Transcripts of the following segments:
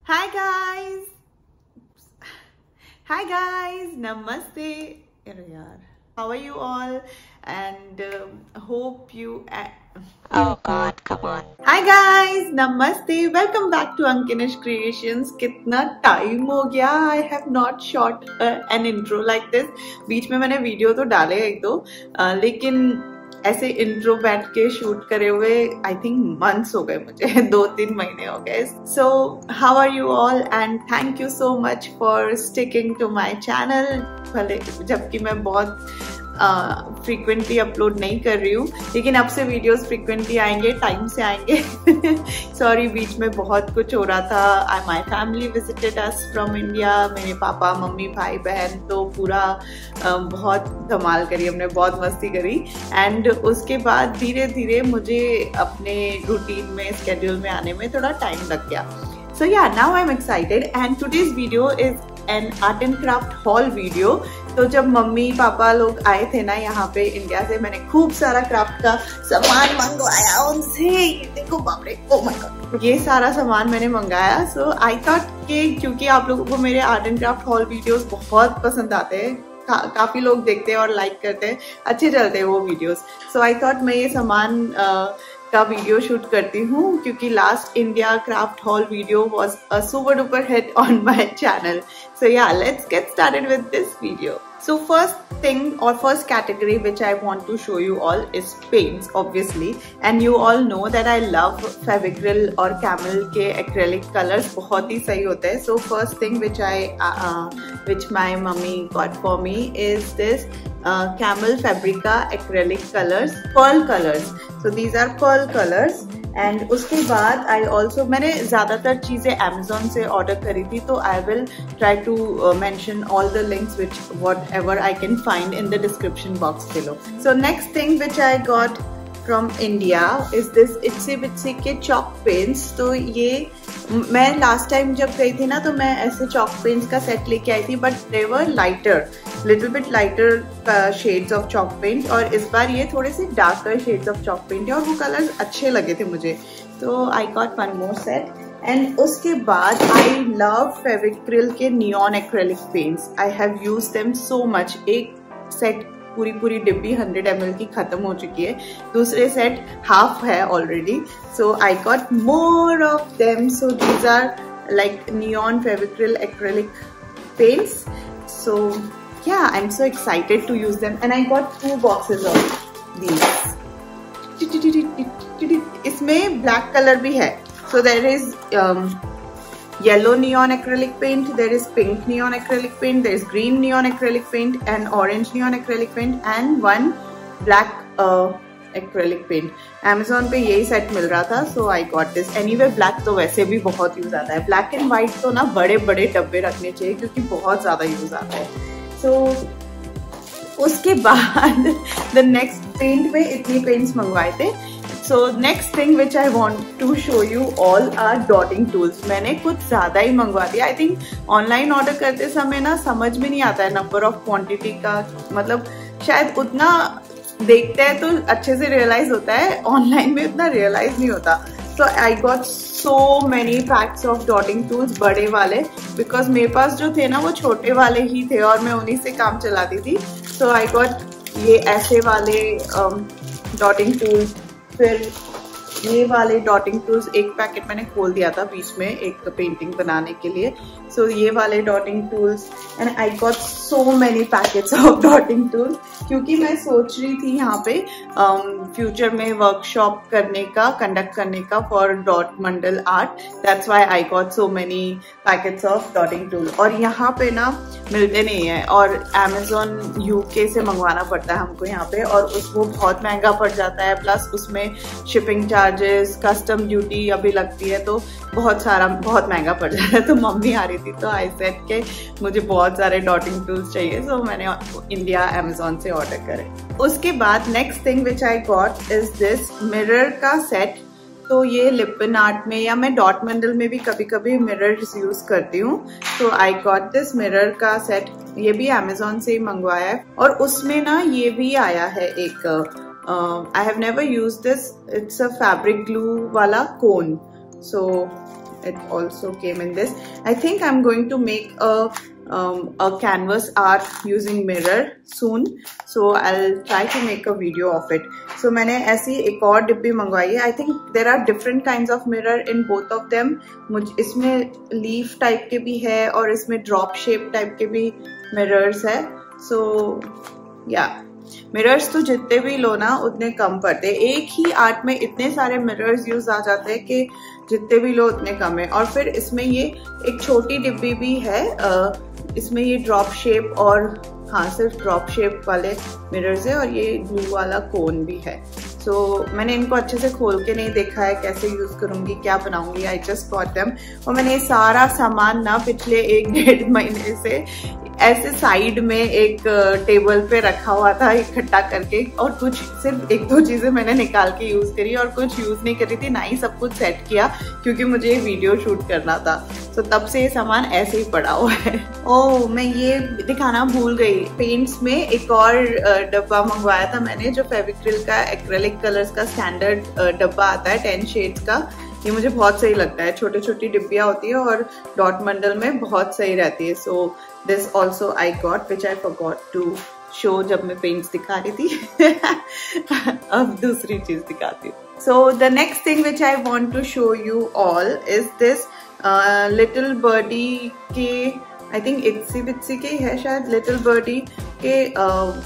Hi guys. Hi guys. Namaste. How are you all? And hope you. Oh God, come on. Hi guys. Namaste. Welcome back to Ankinish Creations. कितना time हो गया? I have not shot an intro like this. बीच में मैंने video तो डाले एक दो, लेकिन ऐसे इंट्रो बैठ के शूट करे हुए आई थिंक मंथ्स हो गए मुझे 2-3 महीने हो गए. So how are you all and thank you so much for sticking to my channel. भले जबकि मैं बहुत फ्रीक्वेंटली अपलोड नहीं कर रही हूँ, लेकिन अब से वीडियोस फ्रीक्वेंटली आएंगे, टाइम से आएंगे. सॉरी, बीच में बहुत कुछ हो रहा था. My family visited us from India. मेरे पापा मम्मी भाई बहन तो पूरा बहुत धमाल करी हमने, बहुत मस्ती करी. एंड उसके बाद धीरे धीरे मुझे अपने रूटीन में स्केड्यूल में आने में थोड़ा टाइम लग गया. So yeah, now I'm excited and today's video is an art and craft haul video. तो जब मम्मी पापा लोग आए थे ना यहाँ पे इंडिया से, मैंने खूब सारा क्राफ्ट का सामान मंगवाया उनसे. देखो बाप रे, ओह माय गॉड, ये सारा सामान मैंने मंगाया. सो आई थॉट कि क्योंकि आप लोगों को मेरे art and craft hall videos बहुत पसंद आते हैं, काफी लोग देखते हैं और लाइक करते हैं, अच्छे चलते हैं वो वीडियोस. सो आई थॉट मैं ये सामान का वीडियो शूट करती हूँ, क्योंकि last India craft hall video was a super duper hit on my channel. So yeah, let's get started with this video. So first thing or first category which I want to show you all is paints, obviously, and you all know that I love Fevicryl और Camel के acrylic colors, बहुत ही सही होते हैं. So first thing which my mummy got for me is this Camel Fabrica acrylic colors, pearl colors. So these are pearl colors. And उसके बाद मैंने ज़्यादातर चीज़ें Amazon से ऑर्डर करी थी, तो I will try to mention all the links which whatever I can find in the description box below. So next thing which I got from India is this itsy bitsy के chalk pens. तो ये मैं last time जब गई थी ना, तो मैं ऐसे चॉक पेन्स का सेट लेके आई थी, but they were lighter, little bit lighter shades of chalk paint. और इस बार ये थोड़े से darker shades of chalk paint है और वो कलर्स अच्छे लगे थे मुझे, तो I got one more set. And उसके बाद आई लव फेविक्रिल के neon acrylic paints. I have used them so much. एक सेट पूरी डिब्बी 100 ml की खत्म हो चुकी है, दूसरे सेट हाफ है already. So I got more of them. So these are like neon Fevicryl acrylic paints. So yeah, I'm so excited to use them, and I got 2 boxes of these. इसमें black color भी है. So there is yellow neon acrylic paint, there is pink neon acrylic paint, there is green neon acrylic paint and orange neon acrylic paint and one black acrylic paint. Amazon पे यही set मिल रहा था, so I got this. Anyway, black तो वैसे भी बहुत use आता है. Black and white तो ना बड़े बड़े डब्बे रखने चाहिए, क्योंकि बहुत ज्यादा यूज आता है. So, उसके बाद the next पेंट में इतनी पेंट्स मंगवाए थे. So next thing which I want to show you all are dotting tools. मैंने कुछ ज्यादा ही मंगवा दिया. I think ऑनलाइन ऑर्डर करते समय ना समझ में नहीं आता है नंबर ऑफ क्वांटिटी का, मतलब शायद उतना देखते हैं तो अच्छे से रियलाइज होता है, ऑनलाइन में उतना रियलाइज नहीं होता. So I got so many packs of dotting tools, बड़े वाले, because मेरे पास जो थे ना वो छोटे वाले ही थे और मैं उन्हीं से काम चलाती थी. So I got ये ऐसे वाले dotting tools, फिर ये वाले डॉटिंग टूल्स. एक पैकेट मैंने खोल दिया था बीच में एक पेंटिंग बनाने के लिए. सो ये वाले dotting tools, and I got so many packets of dotting tools, क्योंकि मैं सोच रही थी यहाँ पे फ्यूचर में वर्कशॉप कंडक्ट करने का for dot mandala art. That's why I got so many packets of dotting tool. और यहाँ पे ना मिलते नहीं है, और Amazon UK से मंगवाना पड़ता है हमको यहाँ पे, और वो बहुत महंगा पड़ जाता है. प्लस उसमें शिपिंग चार्जेस, कस्टम ड्यूटी अभी लगती है, तो बहुत महंगा पड़ जाता है. तो मम्मी आ रही थी, तो आई सेड के मुझे बहुत सारे डॉटिंग टूल्स चाहिए, सो मैंने इंडिया Amazon से ऑर्डर करे. उसके बाद next thing which I got is this mirror का सेट. तो ये लिपन आर्ट में या मैं डॉट मंडल में भी कभी कभी मिरर्स यूज करती हूँ. तो आई गॉट दिस मिरर का सेट. ये भी Amazon से ही मंगवाया है, और उसमें ना ये भी आया है एक, I have never used this, it's a fabric glue वाला कोन. सो it also came in this. I think I'm going to make a canvas art using mirror soon, so I'll try to make a video of it. So मैंने ऐसी एक और डिब्बी मंगवाई है. I think there are different kinds of mirror in both of them. मुझे इसमें leaf type के भी है और इसमें ड्रॉप शेप टाइप के भी मिरर्स है. So yeah, मिरर्स तो जितने भी लो ना उतने कम पड़ते. एक ही आर्ट में इतने सारे मिरर्स यूज आ जाते हैं कि जितने भी लो उतने कम है. और फिर इसमें ये एक छोटी डिब्बी भी है. इसमें ये ड्रॉप शेप और हाँ सिर्फ ड्रॉप शेप वाले मिरर्स है और ये ब्लू वाला कोन भी है. सो मैंने इनको अच्छे से खोल के नहीं देखा है कैसे यूज करूंगी, क्या बनाऊंगी. I just got them. और मैंने ये सारा सामान ना पिछले 1-1.5 महीने से ऐसे साइड में एक टेबल पे रखा हुआ था इकट्ठा करके, और कुछ सिर्फ 1-2 चीजें मैंने निकाल के यूज करी और कुछ यूज नहीं करी थी. ना ही सब कुछ सेट किया क्योंकि मुझे वीडियो शूट करना था. तो तब से ये सामान ऐसे ही पड़ा हुआ है. ओह, मैं ये दिखाना भूल गई. पेंट्स में एक और डब्बा मंगवाया था मैंने, जो फेविक्रिल का एक्रेलिक कलर्स का स्टैंडर्ड डब्बा आता है 10 शेड्स का. ये मुझे बहुत सही लगता है. छोटी छोटी डिब्बियां होती है और डॉट मंडल में बहुत सही रहती है. So this also I got, which I forgot to show जब मैं पेंट्स दिखा रही थी. अब दूसरी चीज दिखाती हूँ. So the next thing which I want to show you all is this little birdie के, आई थिंक इट्सी बिट्सी के है शायद, लिटिल बर्डी के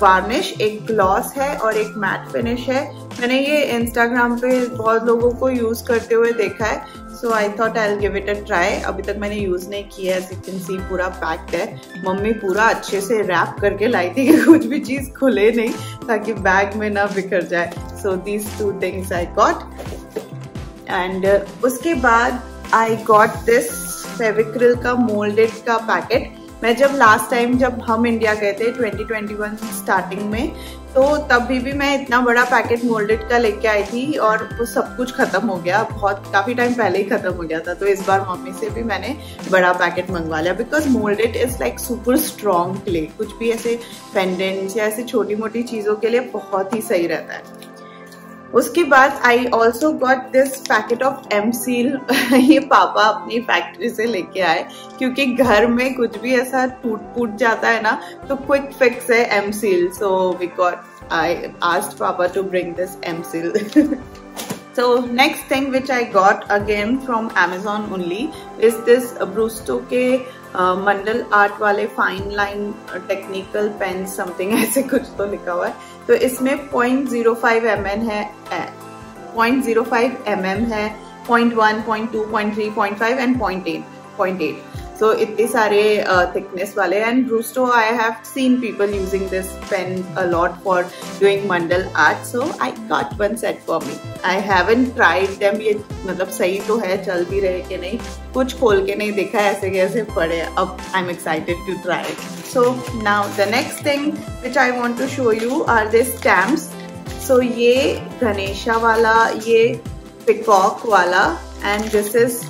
वार्निश. एक ग्लॉस है और एक मैट फिनिश है. मैंने ये इंस्टाग्राम पे बहुत लोगों को यूज करते हुए देखा है. So I thought I will give it a try. अभी तक मैंने यूज नहीं किया है. एज यू कैन सी पूरा पैक्ड है. मम्मी पूरा अच्छे से रैप करके लाई थी कि कुछ भी चीज खुले नहीं ताकि बैग में ना बिखर जाए. So these 2 things I got. And उसके बाद आई गॉट दिस फेविक्रिल का मोल्डेड का पैकेट. मैं जब लास्ट टाइम जब हम इंडिया गए थे 2021 स्टार्टिंग में, तो तब भी मैं इतना बड़ा पैकेट मोल्डेड का लेके आई थी और वो सब कुछ खत्म हो गया. काफी टाइम पहले ही खत्म हो गया था. तो इस बार मम्मी से भी मैंने बड़ा पैकेट मंगवा लिया, because moulded is like super strong clay. कुछ भी ऐसे पेंडेंट्स या ऐसी छोटी मोटी चीजों के लिए बहुत ही सही रहता है. उसके बाद I also got this packet of M-Seal. ये पापा अपनी फैक्ट्री से लेके आए क्योंकि घर में कुछ भी ऐसा टूट जाता है ना, तो क्विक फिक्स है MSeal. So we got, I asked papa to bring this MSeal. So next thing which I got again from Amazon only is this Brusto के मंडल आर्ट वाले fine line technical pen something ऐसे कुछ तो लिखा हुआ है. तो इसमें 0.05 mm है, 0.05 mm है, 0.1, 0.2, 0.3, 0.5 एंड 0.8. So इतने सारे thickness वाले. And Brusto, I have seen people using this pen a lot for doing mandal art. So I got one set for me. I haven't tried them. ये मतलब सही तो है, चल भी रहे कि नहीं, कुछ खोल के नहीं देखा ऐसे कैसे पड़े. अब I'm excited to try it. So now the next thing which I want to show you are these stamps. So ये गणेशा वाला, ये peacock वाला, and this is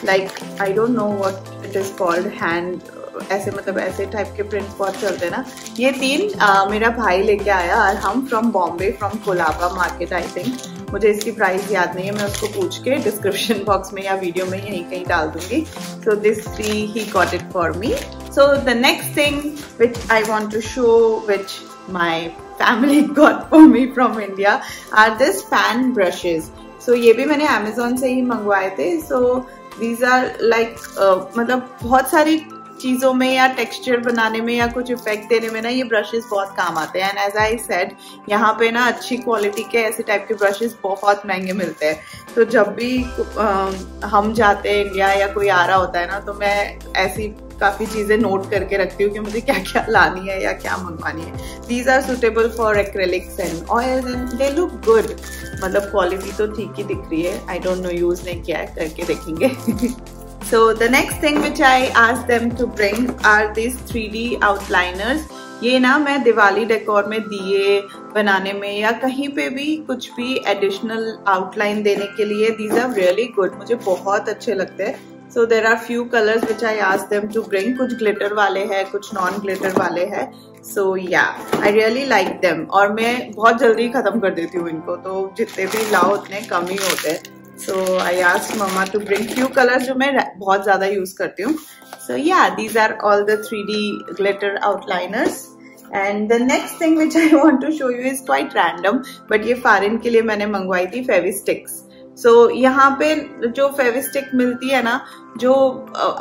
like I don't know what it is called, hand ऐसे मतलब ऐसे type के print बहुत चलते हैं ना. ये 3 मेरा भाई लेके आया और हम from Bombay, from Colaba market. I think, मुझे इसकी प्राइस याद नहीं है, मैं उसको पूछ के डिस्क्रिप्शन बॉक्स में या वीडियो में यहीं कहीं डाल दूंगी. So this he got it for me. So the next thing which I want to show which my family got for me from India are this fan brushes. सो ये भी मैंने अमेजोन से ही मंगवाए थे. सो these are like मतलब बहुत सारी चीजों में या टेक्सचर बनाने में या कुछ इफेक्ट देने में ना ये ब्रशेस बहुत काम आते हैं. एंड एज आई सेड, यहाँ पे ना अच्छी क्वालिटी के ऐसे टाइप के ब्रशेस बहुत महंगे मिलते हैं. तो जब भी हम जाते हैं इंडिया या कोई आ रहा होता है ना, तो मैं ऐसी काफी चीजें नोट करके रखती हूँ कि मुझे क्या क्या लानी है या क्या मंगवानी है. These are suitable for acrylics and oils and they look good. मतलब क्वालिटी तो ठीक ही दिख रही है. आई डोंट नो, यूज नहीं किया है, करके देखेंगे. So the next thing which I asked them to bring are these 3D outliners. ये ना मैं दिवाली डेकोर में दिए बनाने में या कहीं पे भी कुछ भी एडिशनल आउटलाइन देने के लिए these are really good. मुझे बहुत अच्छे लगते हैं. So there are few colors which I asked them to bring. कुछ ग्लिटर वाले हैं, कुछ नॉन ग्लिटर वाले हैं. So yeah, I really like them. और मैं बहुत जल्दी खत्म कर देती हूँ इनको, तो जितने भी लाओ उतने कम ही होते हैं. So I asked Mama to bring few colors जो मैं बहुत ज़्यादा use करती हूँ. So yeah, these are all the 3D glitter outliners. And the next thing which I want to show you is quite random, but ये फारिन के लिए मैंने मंगवाई थी फेविस्टिक्स. So यहाँ पे जो फेविस्टिक मिलती है ना, जो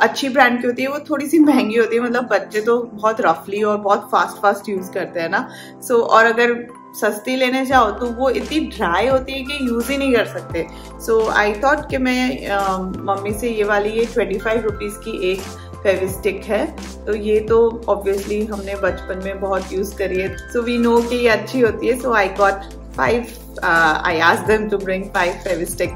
अच्छी ब्रांड की होती है वो थोड़ी सी महंगी होती है. मतलब बच्चे तो बहुत रफली और बहुत फास्ट यूज करते हैं ना. So और अगर सस्ती लेने जाओ तो वो इतनी ड्राई होती है कि यूज ही नहीं कर सकते. सो आई थॉट कि मैं मम्मी से ये वाली 25 रुपीज की एक फेविस्टिक है, तो ये तो ऑब्वियसली हमने बचपन में बहुत यूज करी है, सो वी नो कि ये अच्छी होती है. So I got 5, I asked them to bring 5 Fevistick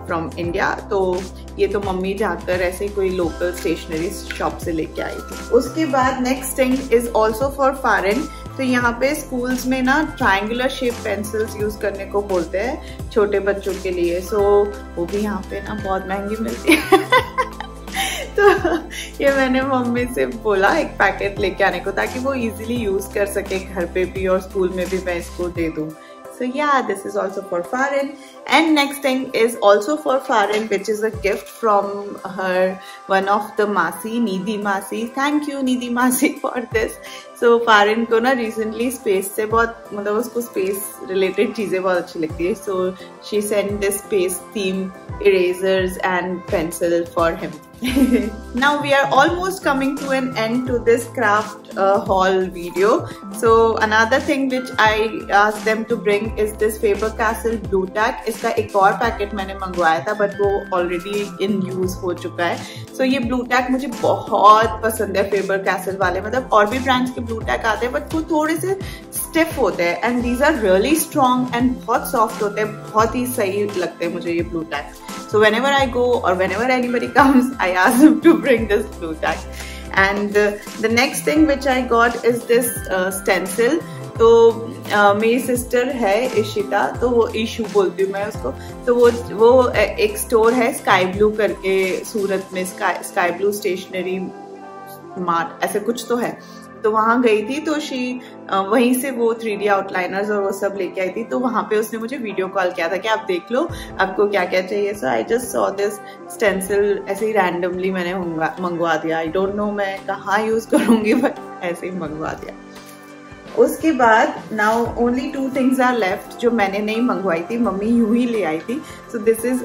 from India. तो ये तो मम्मी जाकर ऐसे कोई लोकल स्टेशनरी शॉप से लेके आई थी. उसके बाद next thing is also for foreign. तो यहाँ पे स्कूल्स में ना ट्रायंगुलर शेप पेंसिल्स यूज करने को बोलते हैं छोटे बच्चों के लिए. सो वो भी यहाँ पे ना बहुत महंगी मिलती है. तो ये मैंने मम्मी से बोला एक पैकेट लेके आने को, ताकि वो इजीली यूज कर सके घर पे भी और स्कूल में भी मैं इसको दे दूँ. So yeah, this is also for Farin. And next thing is also for Farin, which is a gift from her, one of the Masi, Nidhi Masi. Thank you Nidhi Masi for this. So Farin को ना recently space से बहुत, मतलब उसको space related चीजें बहुत अच्छी लगती है. So she sent this space theme erasers and pencil for him. Now we are almost coming to an end to this craft haul video. So another thing which I asked them to bring is this Faber-Castell Blue Tack. इसका एक और packet मैंने मंगवाया था, but वो already in use हो चुका है. सो ये ब्लू टैक मुझे बहुत पसंद है. Faber-Castell वाले, मतलब और भी ब्रांड्स के ब्लू टैक आते हैं बट वो थोड़े से स्टिफ होते हैं, and these are really strong and बहुत सॉफ्ट होते हैं. बहुत ही सही लगते हैं मुझे ये Blu Tack. So whenever I go or whenever anybody comes, I ask them to bring this blue tack. And the next thing which I got is this stencil. तो मेरी सिस्टर है इशिता, तो वो इशू बोलती हूँ मैं उसको. तो वो एक स्टोर है स्काई ब्लू करके सूरत में, स्काई ब्लू स्टेशनरी मार्ट ऐसे कुछ तो है. तो वहां गई थी, तो वहीं से वो 3D आउटलाइनर्स और वो सब लेके आई थी. तो वहां पे उसने मुझे वीडियो कॉल किया था कि आप देख लो आपको क्या क्या चाहिए. So I just saw this stencil, ऐसे ही रैंडमली मैंने मंगवा दिया. आई डोंट नो मैं कहाँ यूज करूंगी, बट ऐसे ही मंगवा दिया. उसके बाद now only 2 things are left जो मैंने नहीं मंगवाई थी, मम्मी यूं ही ले आई थी. So this is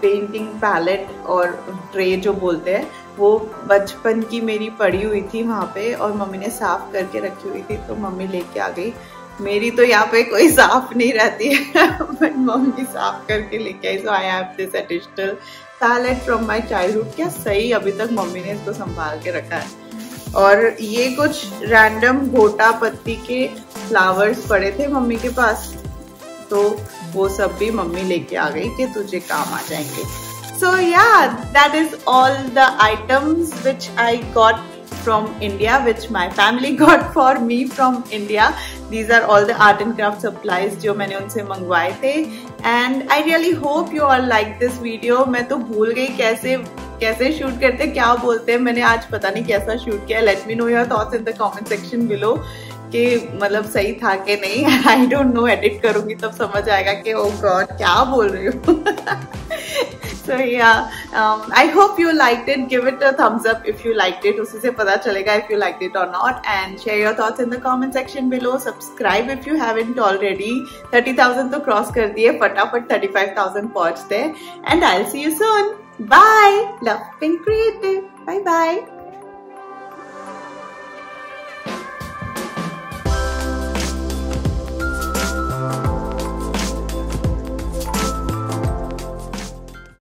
painting palette और ट्रे जो बोलते हैं, वो बचपन की मेरी पड़ी हुई थी वहाँ पे और मम्मी ने साफ करके रखी हुई थी, तो मम्मी लेके आ गई. मेरी तो यहाँ पे कोई साफ नहीं रहती है बट मम्मी साफ करके लेके आई. So I have this additional palette from my childhood. क्या सही, अभी तक मम्मी ने इसको संभाल के रखा है. और ये कुछ रैंडम घोटा पत्ती के फ्लावर्स पड़े थे मम्मी के पास, तो वो सब भी मम्मी लेके आ गई कि तुझे काम आ जाएंगे. So yeah, that is all the items which I got from India, which my family got for me from India. These are all the art and craft supplies जो मैंने उनसे मंगवाए थे. And I really hope you all like this video. मैं तो भूल गई कैसे शूट करते, क्या बोलते हैं. मैंने आज पता नहीं कैसा शूट किया. Let me know your thoughts in the comment section below कि मतलब सही था कि नहीं. आई डोंट नो, एडिट करूंगी तब समझ आएगा कि ओ गॉड क्या बोल रही हूँ. So yeah, I hope you liked it. Give it a thumbs up if you liked it. उसी से पता चलेगा if you liked it or not. And share your thoughts in the comment section below. Subscribe if you haven't already. 30,000 तो cross कर दिए, फटाफट 35,000 पहुंचते. And I'll see you soon. Bye. Love being creative. Bye bye.